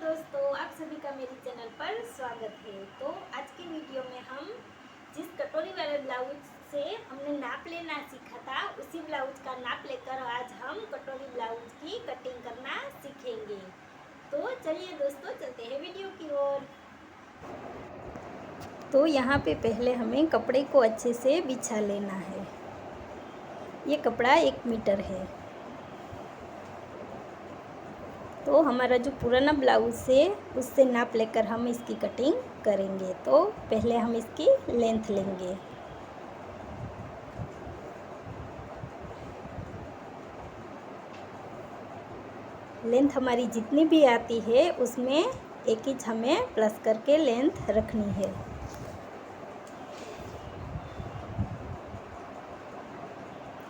दोस्तों, आप सभी का मेरे चैनल पर स्वागत है। तो आज के वीडियो में हम जिस कटोरी वाले ब्लाउज से हमने नाप लेना सीखा था, उसी ब्लाउज का नाप लेकर आज हम कटोरी ब्लाउज की कटिंग करना सीखेंगे। तो चलिए दोस्तों, चलते हैं वीडियो की ओर। तो यहाँ पे पहले हमें कपड़े को अच्छे से बिछा लेना है। ये कपड़ा 1 मीटर है। तो हमारा जो पुराना ब्लाउज है उससे नाप लेकर हम इसकी कटिंग करेंगे। तो पहले हम इसकी लेंथ लेंगे। लेंथ हमारी जितनी भी आती है उसमें 1 इंच हमें प्लस करके लेंथ रखनी है।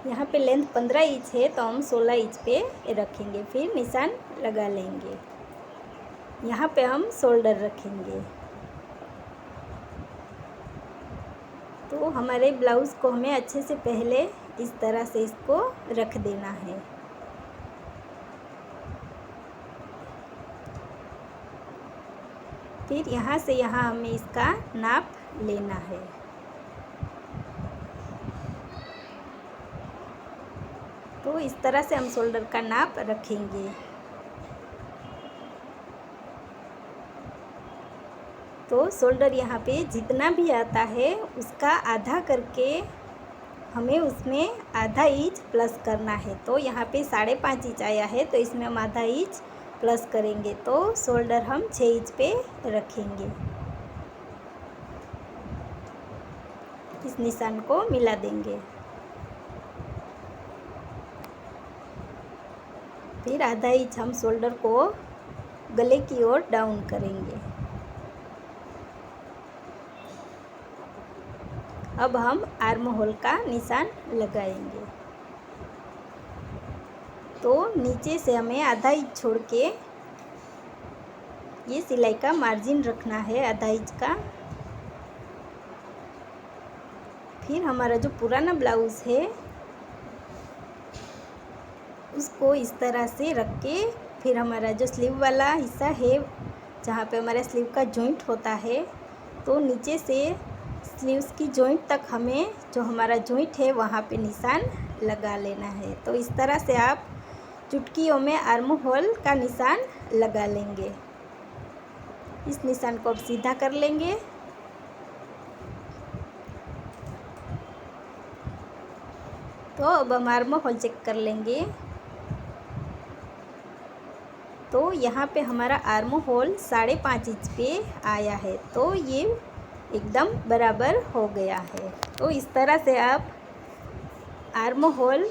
यहाँ पे लेंथ 15 इंच है तो हम 16 इंच पे रखेंगे, फिर निशान लगा लेंगे। यहाँ पे हम शोल्डर रखेंगे। तो हमारे ब्लाउज़ को हमें अच्छे से पहले इस तरह से इसको रख देना है। फिर यहाँ से यहाँ हमें इसका नाप लेना है। तो इस तरह से हम शोल्डर का नाप रखेंगे। तो शोल्डर यहाँ पे जितना भी आता है उसका आधा करके हमें उसमें आधा इंच प्लस करना है। तो यहाँ पे 5.5 इंच आया है तो इसमें हम आधा इंच प्लस करेंगे। तो शोल्डर हम 6 इंच पे रखेंगे। इस निशान को मिला देंगे। फिर आधा इंच हम शोल्डर को गले की ओर डाउन करेंगे। अब हम आर्म होल का निशान लगाएंगे। तो नीचे से हमें आधा इंच छोड़ के ये सिलाई का मार्जिन रखना है, आधा इंच का। फिर हमारा जो पुराना ब्लाउज़ है उसको इस तरह से रख के फिर हमारा जो स्लीव वाला हिस्सा है जहाँ पे हमारा स्लीव का जॉइंट होता है, तो नीचे से स्लीव्स की जॉइंट तक हमें जो हमारा जॉइंट है वहाँ पे निशान लगा लेना है। तो इस तरह से आप चुटकियों में आर्म होल का निशान लगा लेंगे। इस निशान को अब सीधा कर लेंगे। तो अब हम आर्म होल चेक कर लेंगे। तो यहाँ पे हमारा आर्म होल 5.5 इंच पे आया है। तो ये एकदम बराबर हो गया है। तो इस तरह से आप आर्म होल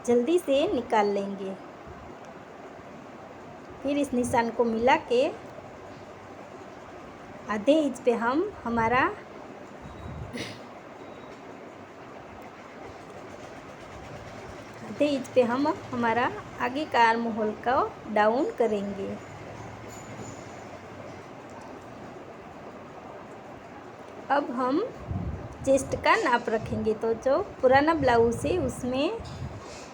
जल्दी से निकाल लेंगे। फिर इस निशान को मिला के आधे इंच पे हम हमारा आगे का आर्म होल को डाउन करेंगे। अब हम चेस्ट का नाप रखेंगे। तो जो पुराना ब्लाउज है उसमें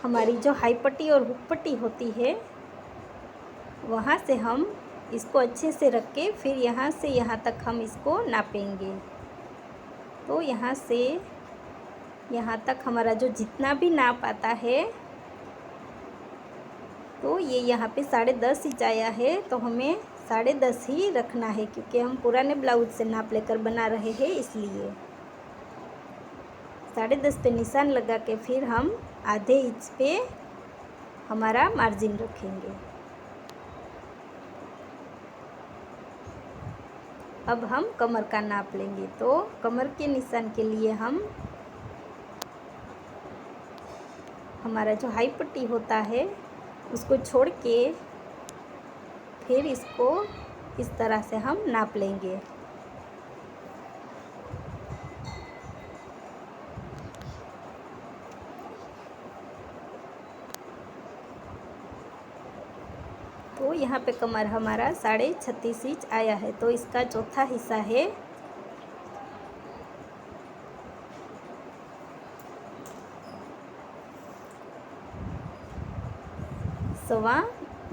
हमारी जो हाई पट्टी और हुक पट्टी होती है वहाँ से हम इसको अच्छे से रख के फिर यहाँ से यहाँ तक हम इसको नापेंगे। तो यहाँ से यहाँ तक हमारा जो जितना भी नाप आता है, तो ये यहाँ पे 10.5 इंच आया है तो हमें 10.5 ही रखना है, क्योंकि हम पुराने ब्लाउज से नाप लेकर बना रहे हैं इसलिए 10.5 पे निशान लगा के फिर हम आधे इंच पे हमारा मार्जिन रखेंगे। अब हम कमर का नाप लेंगे। तो कमर के निशान के लिए हम हमारा जो हाई पट्टी होता है उसको छोड़ के फिर इसको इस तरह से हम नाप लेंगे। तो यहाँ पे कमर हमारा 36.5 इंच आया है। तो इसका चौथा हिस्सा है 1.25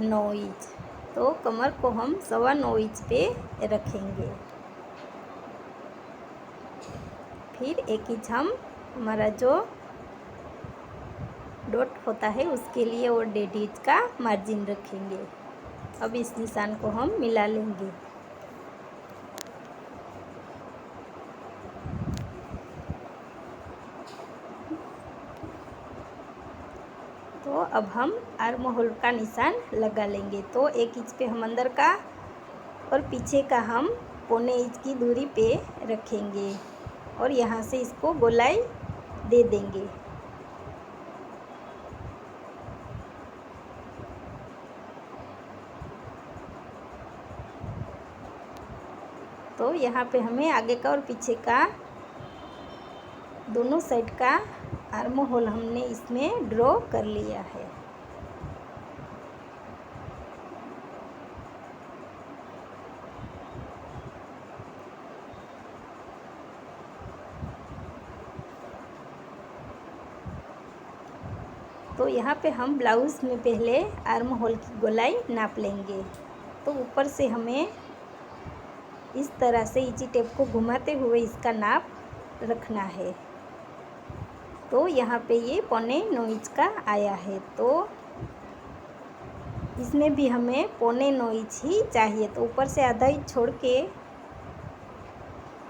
9 इंच। तो कमर को हम 9.25 इंच पे रखेंगे। फिर 1 इंच हम हमारा जो डॉट होता है उसके लिए और 1.5 इंच का मार्जिन रखेंगे। अब इस निशान को हम मिला लेंगे। तो अब हम आर्म होल का निशान लगा लेंगे। तो 1 इंच पे हम अंदर का और पीछे का हम 1.25 इंच की दूरी पे रखेंगे और यहाँ से इसको गोलाई दे देंगे। तो यहाँ पे हमें आगे का और पीछे का दोनों साइड का आर्म होल हमने इसमें ड्रॉ कर लिया है। तो यहाँ पे हम ब्लाउज़ में पहले आर्म होल की गोलाई नाप लेंगे। तो ऊपर से हमें इस तरह से इंची टेप को घुमाते हुए इसका नाप रखना है। तो यहाँ पे ये 9.25 इंच का आया है। तो इसमें भी हमें 9.25 इंच ही चाहिए। तो ऊपर से आधा इंच छोड़ के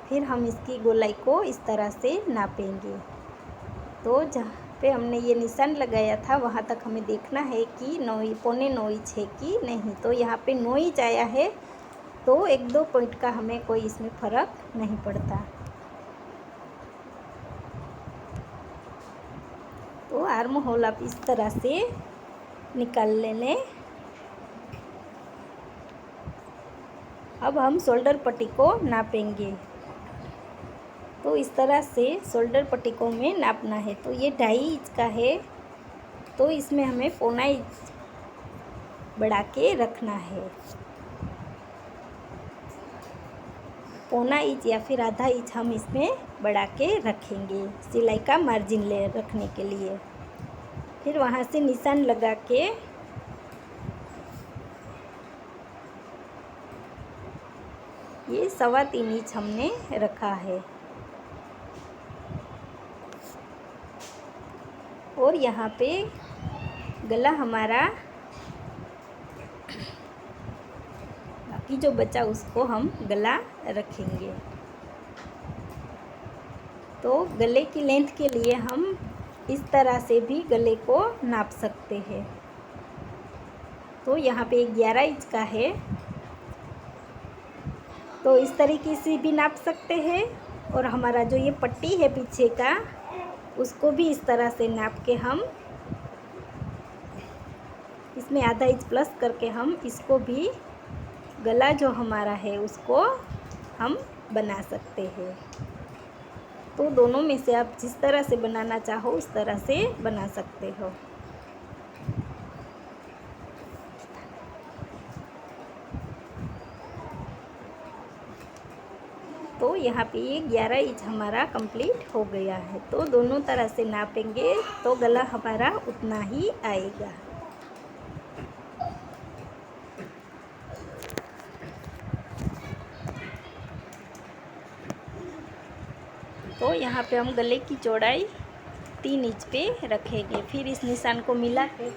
फिर हम इसकी गोलाई को इस तरह से नापेंगे। तो जहाँ पे हमने ये निशान लगाया था वहाँ तक हमें देखना है कि 9.25 इंच है कि नहीं। तो यहाँ पे 9 इंच आया है। तो 1-2 पॉइंट का हमें कोई इसमें फ़र्क नहीं पड़ता। तो आर्म होल आप इस तरह से निकाल लें। अब हम शोल्डर पट्टी को नापेंगे। तो इस तरह से शोल्डर पट्टी को हमें नापना है। तो ये 2.5 इंच का है। तो इसमें हमें 1.25 इंच बढ़ा के रखना है। 1.25 इंच या फिर आधा इंच हम इसमें बढ़ा के रखेंगे सिलाई का मार्जिन ले रखने के लिए। फिर वहाँ से निशान लगा के ये 3.25 इंच हमने रखा है। और यहाँ पे गला हमारा बाकी जो बचा उसको हम गला रखेंगे। तो गले की लेंथ के लिए हम इस तरह से भी गले को नाप सकते हैं। तो यहाँ पे 11 इंच का है। तो इस तरीके से भी नाप सकते हैं। और हमारा जो ये पट्टी है पीछे का उसको भी इस तरह से नाप के हम इसमें आधा इंच प्लस करके हम इसको भी गला जो हमारा है उसको हम बना सकते हैं। तो दोनों में से आप जिस तरह से बनाना चाहो उस तरह से बना सकते हो। तो यहाँ पे ये 11 इंच हमारा कंप्लीट हो गया है। तो दोनों तरह से नापेंगे तो गला हमारा उतना ही आएगा। तो यहाँ पे हम गले की चौड़ाई 3 इंच पे रखेंगे। फिर इस निशान को मिला के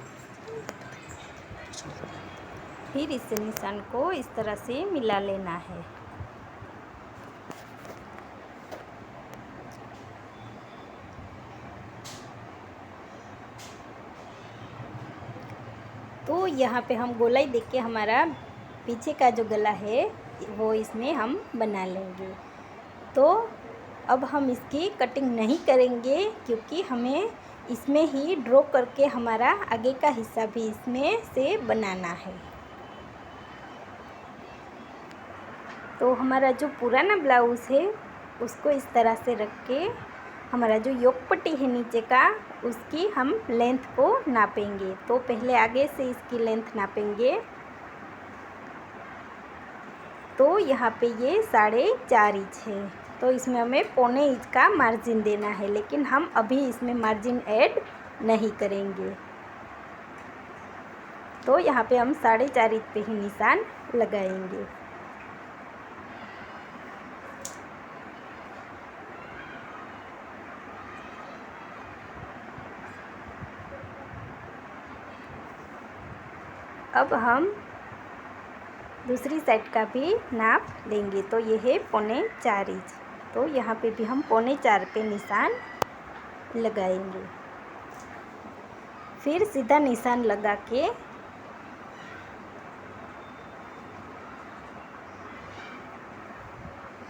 फिर इस निशान को इस तरह से मिला लेना है। तो यहाँ पे हम गोलाई देख के हमारा पीछे का जो गला है वो इसमें हम बना लेंगे। तो अब हम इसकी कटिंग नहीं करेंगे क्योंकि हमें इसमें ही ड्रॉ करके हमारा आगे का हिस्सा भी इसमें से बनाना है। तो हमारा जो पुराना ब्लाउज़ है उसको इस तरह से रख के हमारा जो योक पट्टी है नीचे का उसकी हम लेंथ को नापेंगे। तो पहले आगे से इसकी लेंथ नापेंगे। तो यहाँ पे ये 4.5 इंच है। तो इसमें हमें 1.25 इंच का मार्जिन देना है, लेकिन हम अभी इसमें मार्जिन ऐड नहीं करेंगे। तो यहाँ पे हम 4.5 इंच पे ही निशान लगाएंगे। अब हम दूसरी साइड का भी नाप लेंगे। तो ये है 4.25 इंच। तो यहाँ पे भी हम 4.25 पे निशान लगाएंगे। फिर सीधा निशान लगा के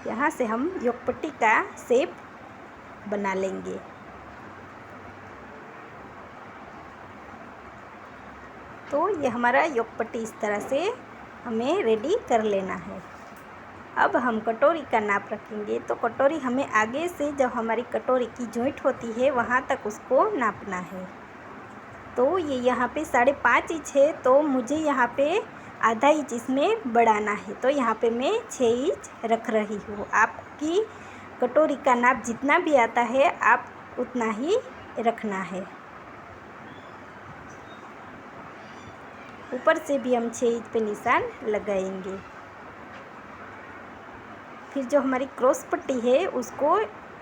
यहाँ से हम योकपट्टी का शेप बना लेंगे। तो ये हमारा योकपट्टी इस तरह से हमें रेडी कर लेना है। अब हम कटोरी का नाप रखेंगे। तो कटोरी हमें आगे से जब हमारी कटोरी की जॉइंट होती है वहाँ तक उसको नापना है। तो ये यहाँ पे 5.5 इंच है, तो मुझे यहाँ पे आधा इंच इसमें बढ़ाना है। तो यहाँ पे मैं 6 इंच रख रही हूँ। आपकी कटोरी का नाप जितना भी आता है आप उतना ही रखना है। ऊपर से भी हम 6 इंच पे निशान लगाएंगे। फिर जो हमारी क्रॉस पट्टी है उसको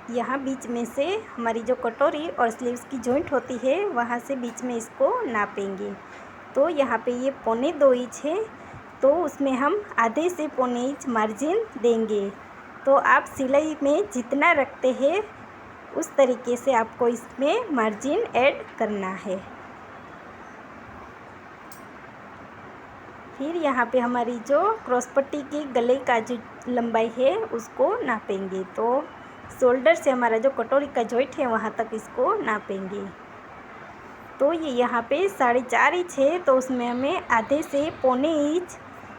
यहाँ बीच में से हमारी जो कटोरी और स्लीव्स की जॉइंट होती है वहाँ से बीच में इसको नापेंगे। तो यहाँ पे ये 1.25 इंच है, तो उसमें हम आधे से 1.25 इंच मार्जिन देंगे। तो आप सिलाई में जितना रखते हैं उस तरीके से आपको इसमें मार्जिन ऐड करना है। फिर यहाँ पे हमारी जो क्रॉस पट्टी की गले का जो लंबाई है उसको नापेंगे। तो शोल्डर से हमारा जो कटोरी का जॉइंट है वहाँ तक इसको नापेंगे। तो ये यहाँ पे 4.5 इंच है, तो उसमें हमें आधे से 1.25 इंच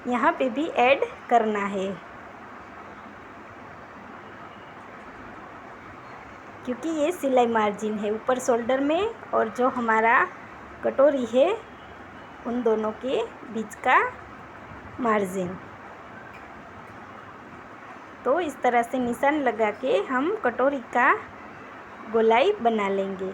यहाँ पे भी ऐड करना है, क्योंकि ये सिलाई मार्जिन है ऊपर शोल्डर में और जो हमारा कटोरी है उन दोनों के बीच का मार्जिन। तो इस तरह से निशान लगा के हम कटोरी का गोलाई बना लेंगे।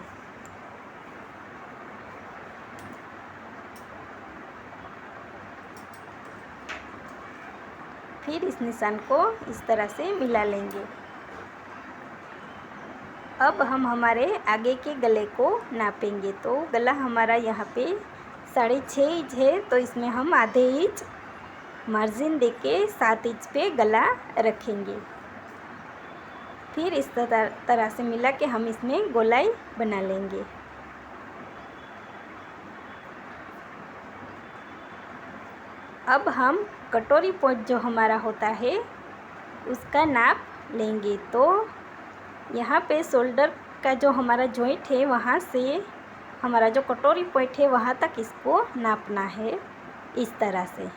फिर इस निशान को इस तरह से मिला लेंगे। अब हम हमारे आगे के गले को नापेंगे। तो गला हमारा यहाँ पे 6.5 इंच है, तो इसमें हम आधे इंच मार्जिन देके 7 इंच पे गला रखेंगे। फिर इस तरह से मिला के हम इसमें गोलाई बना लेंगे। अब हम कटोरी पॉइंट जो हमारा होता है उसका नाप लेंगे। तो यहाँ पे शोल्डर का जो हमारा जॉइंट है वहाँ से हमारा जो कटोरी पॉइंट है वहाँ तक इसको नापना है इस तरह से।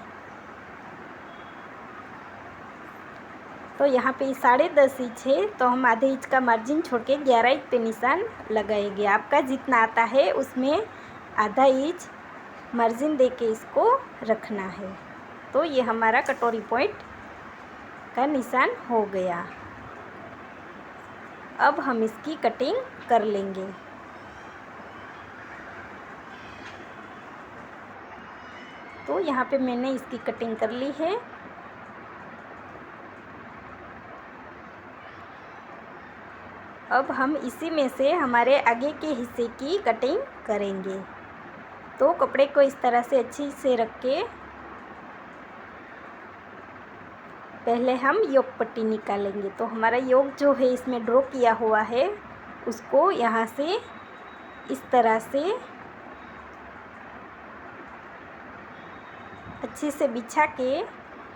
तो यहाँ पे 10.5 इंच है, तो हम आधे इंच का मार्जिन छोड़ के 11 इंच पे निशान लगाएंगे। आपका जितना आता है उसमें आधा इंच मार्जिन दे के इसको रखना है। तो ये हमारा कटोरी पॉइंट का निशान हो गया। अब हम इसकी कटिंग कर लेंगे। तो यहाँ पे मैंने इसकी कटिंग कर ली है। अब हम इसी में से हमारे आगे के हिस्से की कटिंग करेंगे। तो कपड़े को इस तरह से अच्छी से रख के पहले हम योक पट्टी निकालेंगे। तो हमारा योक जो है इसमें ड्रॉ किया हुआ है उसको यहाँ से इस तरह से अच्छे से बिछा के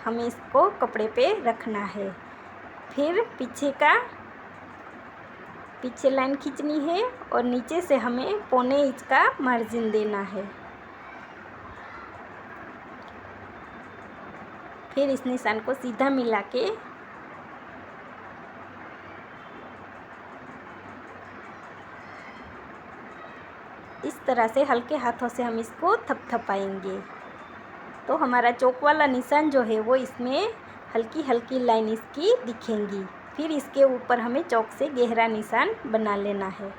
हमें इसको कपड़े पे रखना है। फिर पीछे लाइन खींचनी है और नीचे से हमें 1.25 इंच का मार्जिन देना है। फिर इस निशान को सीधा मिला के इस तरह से हल्के हाथों से हम इसको थपथपाएंगे। तो हमारा चौक वाला निशान जो है वो इसमें हल्की हल्की लाइन इसकी दिखेंगी। फिर इसके ऊपर हमें चौक से गहरा निशान बना लेना है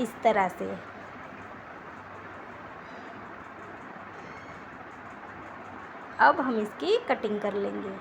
इस तरह से। अब हम इसकी कटिंग कर लेंगे।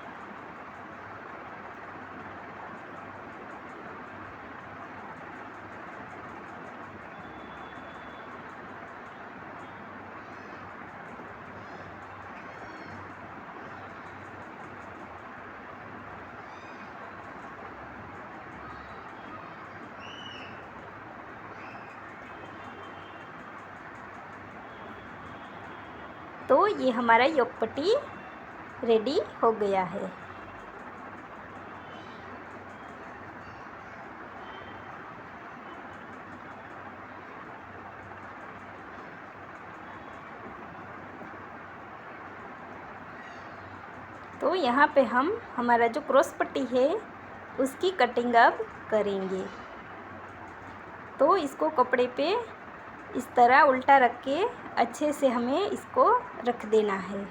तो ये हमारा योक पट्टी रेडी हो गया है। तो यहाँ पे हम हमारा जो क्रॉस पट्टी है उसकी कटिंग अब करेंगे। तो इसको कपड़े पे इस तरह उल्टा रख के अच्छे से हमें इसको रख देना है।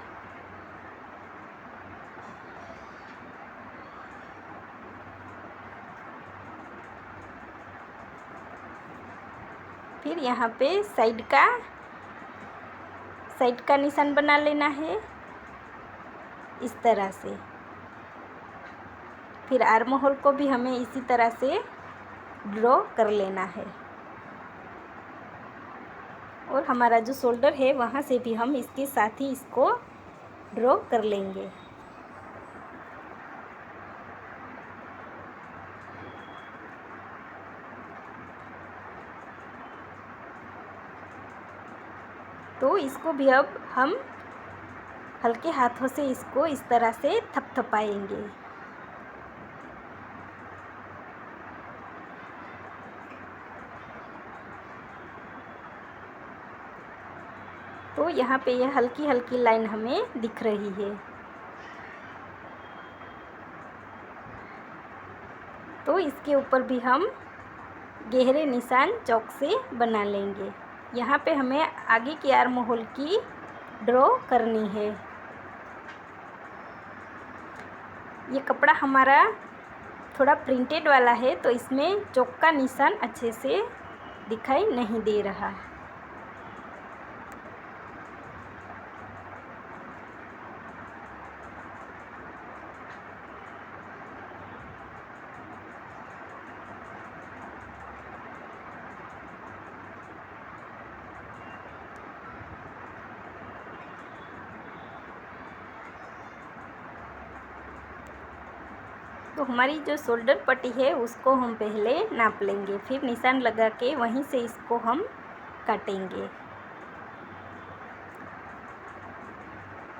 फिर यहाँ पे साइड का निशान बना लेना है इस तरह से। फिर आर्म होल को भी हमें इसी तरह से ड्रॉ कर लेना है। और हमारा जो शोल्डर है वहाँ से भी हम इसके साथ ही इसको ड्रॉ कर लेंगे। तो इसको भी अब हम हल्के हाथों से इसको इस तरह से थपथपाएंगे। तो यहाँ पे यह हल्की हल्की लाइन हमें दिख रही है। तो इसके ऊपर भी हम गहरे निशान चौक से बना लेंगे। यहाँ पे हमें आगे की आर्म होल की ड्रॉ करनी है। ये कपड़ा हमारा थोड़ा प्रिंटेड वाला है तो इसमें चौक का निशान अच्छे से दिखाई नहीं दे रहा। तो हमारी जो शोल्डर पट्टी है उसको हम पहले नाप लेंगे, फिर निशान लगा के वहीं से इसको हम काटेंगे।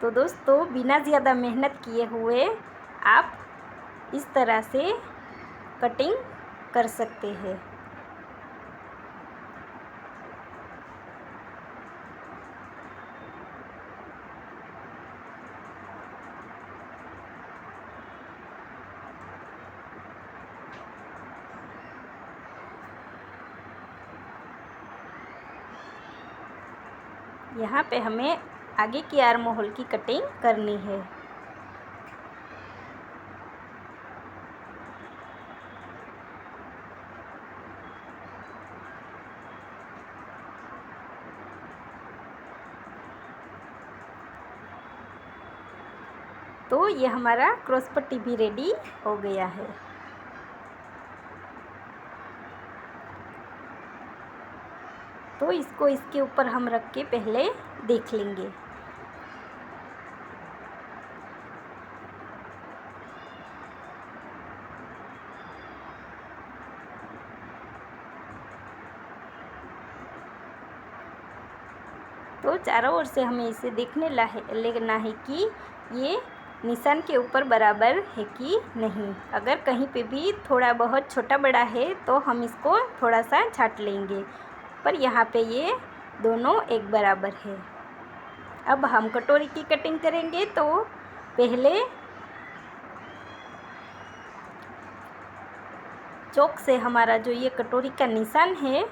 तो दोस्तों बिना ज़्यादा मेहनत किए हुए आप इस तरह से कटिंग कर सकते हैं। यहाँ पे हमें आगे की आर्म होल की कटिंग करनी है। तो ये हमारा क्रॉस पट्टी भी रेडी हो गया है। तो इसको इसके ऊपर हम रख के पहले देख लेंगे। तो चारों ओर से हमें इसे देखने लेना है कि ये निशान के ऊपर बराबर है कि नहीं। अगर कहीं पे भी थोड़ा बहुत छोटा बड़ा है तो हम इसको थोड़ा सा छांट लेंगे, पर यहाँ पे ये दोनों एक बराबर है। अब हम कटोरी की कटिंग करेंगे। तो पहले चौक से हमारा जो ये कटोरी का निशान है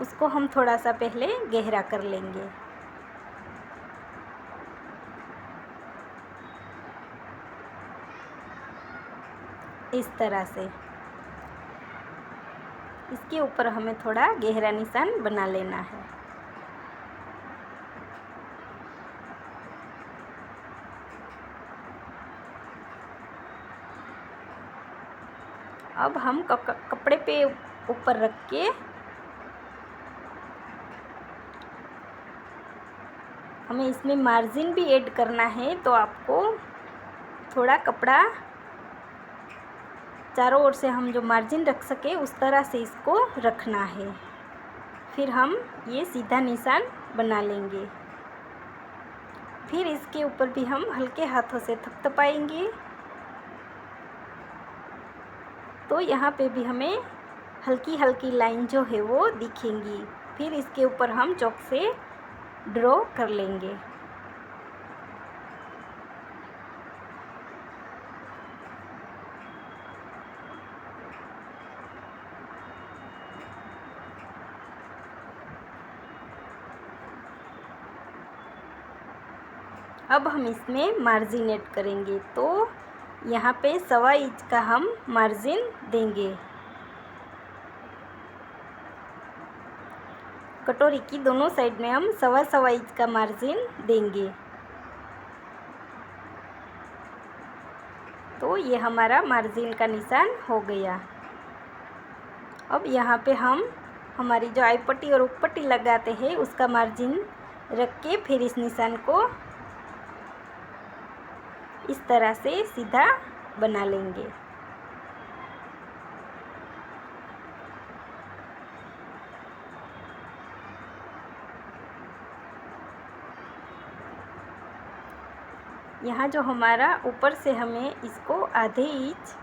उसको हम थोड़ा सा पहले गहरा कर लेंगे। इस तरह से इसके ऊपर हमें थोड़ा गहरा निशान बना लेना है। अब हम कपड़े पे ऊपर रख के हमें इसमें मार्जिन भी ऐड करना है, तो आपको थोड़ा कपड़ा चारों ओर से हम जो मार्जिन रख सके उस तरह से इसको रखना है। फिर हम ये सीधा निशान बना लेंगे। फिर इसके ऊपर भी हम हल्के हाथों से थपथपाएंगे, तो यहाँ पे भी हमें हल्की हल्की लाइन जो है वो दिखेंगी। फिर इसके ऊपर हम चॉक से ड्रॉ कर लेंगे। अब हम इसमें मार्जिन ऐड करेंगे, तो यहाँ पे 1.25 इंच का हम मार्जिन देंगे। कटोरी की दोनों साइड में हम 1.25 इंच का मार्जिन देंगे। तो ये हमारा मार्जिन का निशान हो गया। अब यहाँ पे हम हमारी जो आई पट्टी और ऊपर पट्टी लगाते हैं उसका मार्जिन रख के फिर इस निशान को इस तरह से सीधा बना लेंगे। यहाँ जो हमारा ऊपर से हमें इसको आधे इंच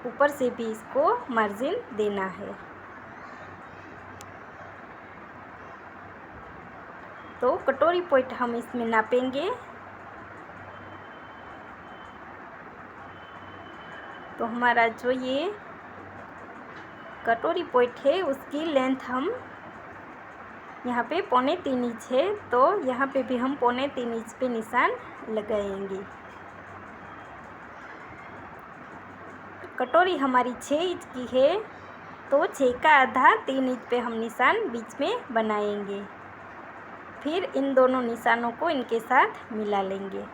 ऊपर से भी इसको मार्जिन देना है। तो कटोरी पॉइंट हम इसमें नापेंगे। तो हमारा जो ये कटोरी पॉइंट है उसकी लेंथ हम यहाँ पे 3.25 इंच है, तो यहाँ पे भी हम 3.25 इंच पे निशान लगाएंगे। कटोरी हमारी 6 इंच की है, तो 6 का आधा 3 इंच पे हम निशान बीच में बनाएंगे। फिर इन दोनों निशानों को इनके साथ मिला लेंगे।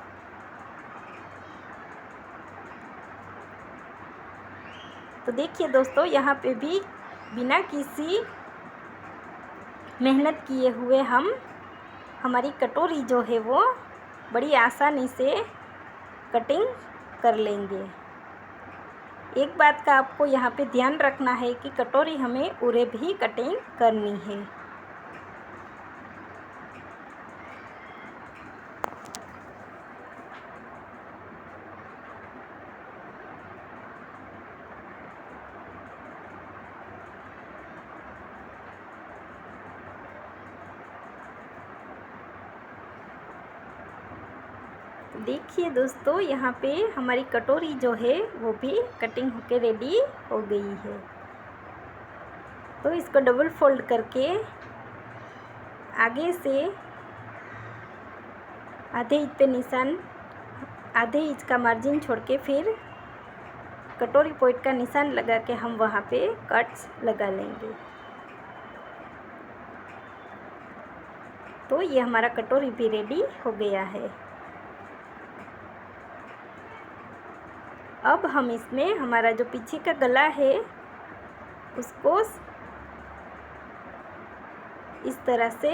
तो देखिए दोस्तों, यहाँ पे भी बिना किसी मेहनत किए हुए हम हमारी कटोरी जो है वो बड़ी आसानी से कटिंग कर लेंगे। एक बात का आपको यहाँ पे ध्यान रखना है कि कटोरी हमें उरे भी कटिंग करनी है। देखिए दोस्तों, यहाँ पे हमारी कटोरी जो है वो भी कटिंग होके रेडी हो गई है। तो इसको डबल फोल्ड करके आगे से आधे इंच पे निशान, आधे इंच का मार्जिन छोड़ के फिर कटोरी पॉइंट का निशान लगा के हम वहाँ पे कट्स लगा लेंगे। तो ये हमारा कटोरी भी रेडी हो गया है। अब हम इसमें हमारा जो पीछे का गला है उसको इस तरह से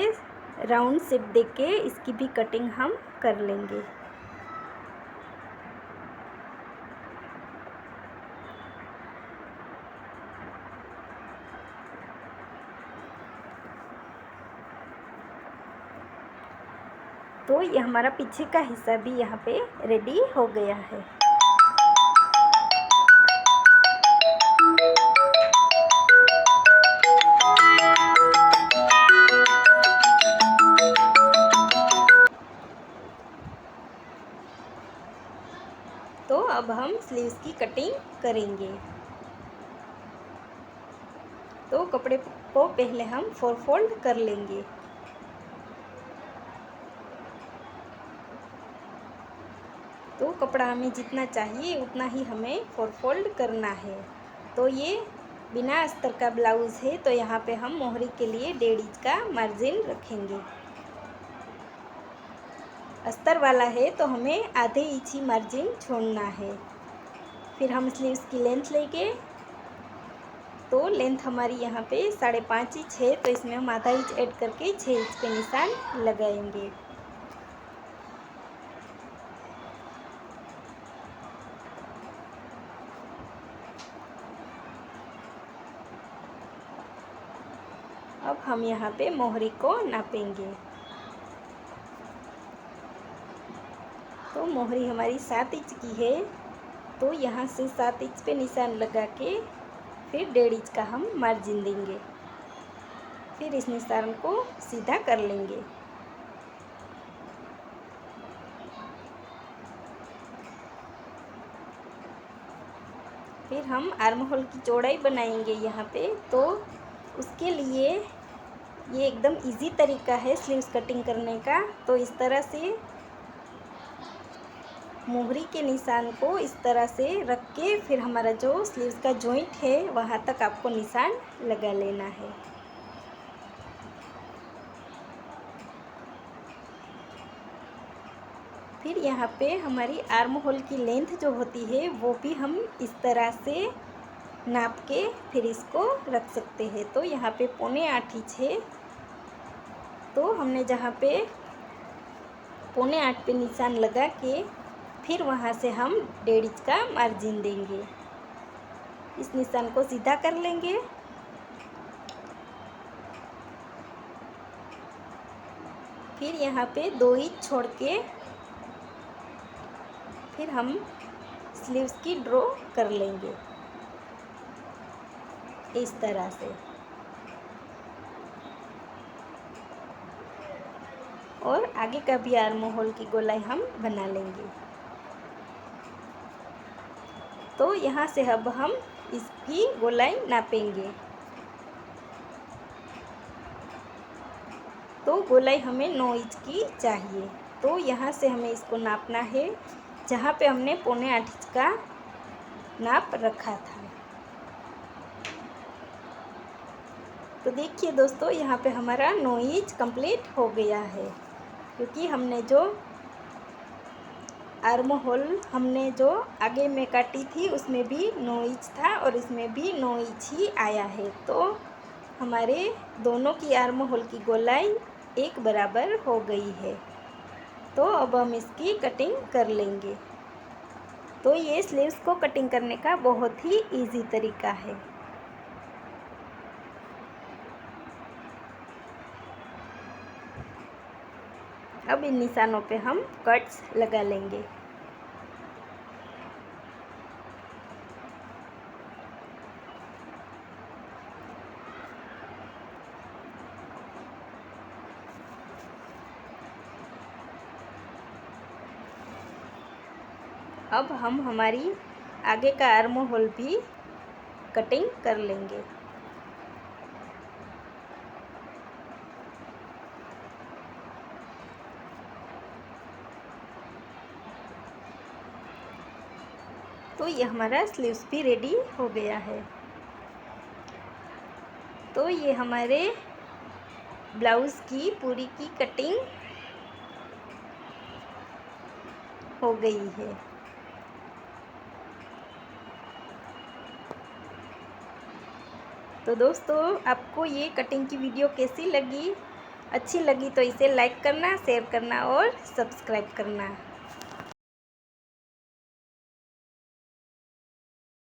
राउंड शेप देके इसकी भी कटिंग हम कर लेंगे। तो ये हमारा पीछे का हिस्सा भी यहाँ पे रेडी हो गया है। तो अब हम स्लीव्स की कटिंग करेंगे। तो कपड़े को पहले हम 4 फोल्ड कर लेंगे। तो कपड़ा हमें जितना चाहिए उतना ही हमें 4 फोल्ड करना है। तो ये बिना अस्तर का ब्लाउज़ है, तो यहाँ पे हम मोहरी के लिए 1.5 इंच का मार्जिन रखेंगे। अस्तर वाला है तो हमें आधे इंच ही मार्जिन छोड़ना है। फिर हम स्लीव्स की लेंथ लेंगे। तो लेंथ हमारी यहाँ पे 5.5 इंच है, तो इसमें हम आधा इंच ऐड करके 6 इंच पे निशान लगाएंगे। अब हम यहाँ पे मोहरी को नापेंगे। तो मोहरी हमारी 7 इंच की है, तो यहाँ से 7 इंच पे निशान लगा के फिर 1.5 इंच का हम मार्जिन देंगे। फिर इस निशान को सीधा कर लेंगे। फिर हम आर्म होल की चौड़ाई बनाएंगे यहाँ पे। तो उसके लिए ये एकदम इजी तरीका है स्लीव्स कटिंग करने का। तो इस तरह से मोहरी के निशान को इस तरह से रख के फिर हमारा जो स्लीव्स का जॉइंट है वहाँ तक आपको निशान लगा लेना है। फिर यहाँ पे हमारी आर्म होल की लेंथ जो होती है वो भी हम इस तरह से नाप के फिर इसको रख सकते हैं। तो यहाँ पे 7.25 इंच है, तो हमने जहाँ पे 7.25 पे निशान लगा के फिर वहाँ से हम 1.5 इंच का मार्जिन देंगे। इस निशान को सीधा कर लेंगे। फिर यहाँ पे 2 इंच छोड़ के फिर हम स्लीव्स की ड्रॉ कर लेंगे इस तरह से। और आगे का भी आर्म होल की गोलाई हम बना लेंगे। तो यहाँ से अब हम इसकी गोलाई नापेंगे। तो गोलाई हमें 9 इंच की चाहिए। तो यहाँ से हमें इसको नापना है जहाँ पे हमने 7.25 इंच का नाप रखा था। तो देखिए दोस्तों, यहाँ पे हमारा 9 इंच कंप्लीट हो गया है, क्योंकि हमने जो आर्म होल हमने जो आगे में काटी थी उसमें भी 9 इंच था और इसमें भी 9 इंच ही आया है। तो हमारे दोनों की आर्म होल की गोलाई एक बराबर हो गई है। तो अब हम इसकी कटिंग कर लेंगे। तो ये स्लीव्स को कटिंग करने का बहुत ही इजी तरीका है। अब इन निशानों पे हम कट्स लगा लेंगे। अब हम हमारी आगे का आर्म होल भी कटिंग कर लेंगे। तो ये हमारा स्लीव्स भी रेडी हो गया है। तो ये हमारे ब्लाउज़ की पूरी की कटिंग हो गई है। तो दोस्तों, आपको ये कटिंग की वीडियो कैसी लगी? अच्छी लगी तो इसे लाइक करना, शेयर करना और सब्सक्राइब करना।